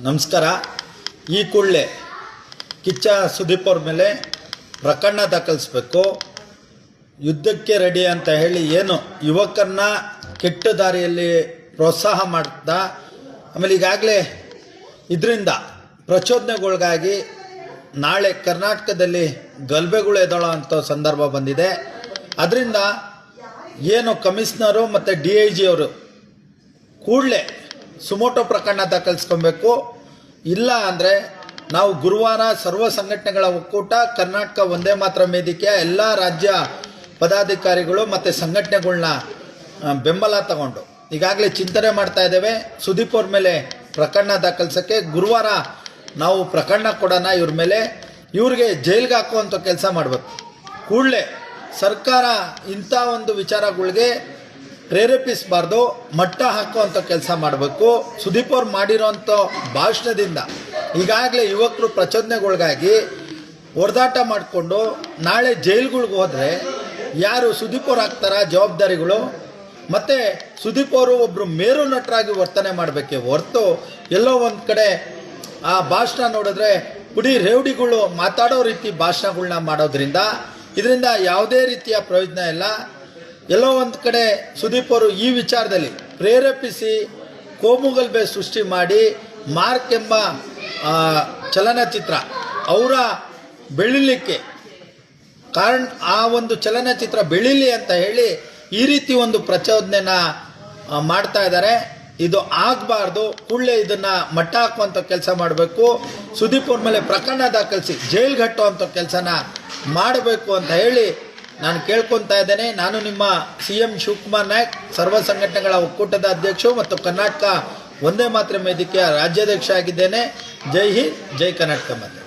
ನಮಸ್ಕಾರ. ಈ ಕೂಡಲೇ ಕಿಚ್ಚ ಸುದೀಪ್ ಅವ್ರ ಮೇಲೆ ಪ್ರಕರಣ ದಾಖಲಿಸಬೇಕು, ಯುದ್ಧಕ್ಕೆ ರೆಡಿ ಅಂತ ಹೇಳಿ ಏನು ಯುವಕರನ್ನ ಕೆಟ್ಟ ದಾರಿಯಲ್ಲಿ ಪ್ರೋತ್ಸಾಹ ಮಾಡ್ದ. ಆಮೇಲೆ ಈಗಾಗಲೇ ಇದರಿಂದ ಪ್ರಚೋದನೆಗೊಳಗಾಗಿ ನಾಳೆ ಕರ್ನಾಟಕದಲ್ಲಿ ಗಲಭೆಗಳು ಎದ್ದಳೋ ಅಂಥ ಸಂದರ್ಭ ಬಂದಿದೆ. ಅದರಿಂದ ಏನು ಕಮಿಷನರು ಮತ್ತು DIG ಅವರು ಕೂಡಲೇ ಸುಮೋಟೋ ಪ್ರಕರಣ ದಾಖಲಿಸ್ಕೊಬೇಕು. ಇಲ್ಲ ಅಂದರೆ ನಾವು ಗುರುವಾರ ಸರ್ವ ಸಂಘಟನೆಗಳ ಒಕ್ಕೂಟ ಕರ್ನಾಟಕ ಒಂದೇ ಮಾತ್ರ ವೇದಿಕೆಯ ಎಲ್ಲ ರಾಜ್ಯ ಪದಾಧಿಕಾರಿಗಳು ಮತ್ತು ಸಂಘಟನೆಗಳನ್ನ ಬೆಂಬಲ ತಗೊಂಡು ಈಗಾಗಲೇ ಚಿಂತನೆ ಮಾಡ್ತಾ ಇದ್ದೇವೆ. ಸುದೀಪ್ ಅವ್ರ ಮೇಲೆ ಪ್ರಕರಣ ದಾಖಲಿಸೋಕ್ಕೆ ಗುರುವಾರ ನಾವು ಪ್ರಕರಣ ಕೊಡೋಣ. ಇವ್ರ ಮೇಲೆ ಇವ್ರಿಗೆ ಜೈಲಿಗೆ ಹಾಕುವಂಥ ಕೆಲಸ ಮಾಡಬೇಕು. ಕೂಡಲೇ ಸರ್ಕಾರ ಇಂಥ ಒಂದು ವಿಚಾರಗಳಿಗೆ ಪ್ರೇರೇಪಿಸಬಾರ್ದು, ಮಟ್ಟ ಹಾಕುವಂಥ ಕೆಲಸ ಮಾಡಬೇಕು. ಸುದೀಪ್ ಅವ್ರು ಮಾಡಿರೋಂಥ ಭಾಷಣದಿಂದ ಈಗಾಗಲೇ ಯುವಕರು ಪ್ರಚೋದನೆಗೊಳಗಾಗಿ ಹೊಡೆದಾಟ ಮಾಡಿಕೊಂಡು ನಾಳೆ ಜೈಲ್ಗಳಿಗೆ ಹೋದರೆ ಯಾರು ಸುದೀಪ್ ಅವ್ರು ಆಗ್ತಾರ ಜವಾಬ್ದಾರಿಗಳು? ಮತ್ತು ಸುದೀಪ್ ಅವರು ಒಬ್ಬರು ಮೇರು ನಟರಾಗಿ ವರ್ತನೆ ಮಾಡಬೇಕೆ ಹೊರತು ಎಲ್ಲೋ ಒಂದು ಕಡೆ ಆ ಭಾಷಣ ನೋಡಿದ್ರೆ ಪುಡಿ ರೇವಡಿಗಳು ಮಾತಾಡೋ ರೀತಿ ಭಾಷಣಗಳನ್ನ ಮಾಡೋದ್ರಿಂದ ಇದರಿಂದ ಯಾವುದೇ ರೀತಿಯ ಪ್ರಯೋಜನ ಇಲ್ಲ. ಎಲ್ಲೋ ಒಂದು ಕಡೆ ಸುದೀಪ್ ಅವರು ಈ ವಿಚಾರದಲ್ಲಿ ಪ್ರೇರೇಪಿಸಿ ಕೋಮುಗಲಭೆ ಸೃಷ್ಟಿ ಮಾಡಿ ಮಾರ್ಕ್ ಎಂಬ ಚಲನಚಿತ್ರ ಅವರ ಬೆಳೀಲಿಕ್ಕೆ ಕಾರಣ, ಆ ಒಂದು ಚಲನಚಿತ್ರ ಬೆಳೀಲಿ ಅಂತ ಹೇಳಿ ಈ ರೀತಿ ಒಂದು ಪ್ರಚೋದನೆನ ಮಾಡ್ತಾ ಇದ್ದಾರೆ. ಇದು ಆಗಬಾರ್ದು. ಕೂಡಲೇ ಇದನ್ನು ಮಟ್ಟ ಹಾಕುವಂಥ ಕೆಲಸ ಮಾಡಬೇಕು. ಸುದೀಪ್ ಅವ್ರ ಮೇಲೆ ಪ್ರಕರಣ ದಾಖಲಿಸಿ ಜೈಲ್ಗೆ ಕಟ್ಟುವಂಥ ಕೆಲಸನ ಮಾಡಬೇಕು ಅಂತ ಹೇಳಿ ನಾನು ಕೇಳ್ಕೊತಾ ಇದ್ದೇನೆ. ನಾನು ನಿಮ್ಮ CM ಶಿವಕುಮಾರ್ ನಾಯಕ್, ಸರ್ವ ಸಂಘಟನೆಗಳ ಒಕ್ಕೂಟದ ಅಧ್ಯಕ್ಷ ಮತ್ತು ಕರ್ನಾಟಕ ಒಂದೇ ಮಾತ್ರ ವೇದಿಕೆಯ ರಾಜ್ಯಾಧ್ಯಕ್ಷ ಆಗಿದ್ದೇನೆ. ಜೈ ಹಿಂದ್, ಜೈ ಕರ್ನಾಟಕ ಮಾತೆ.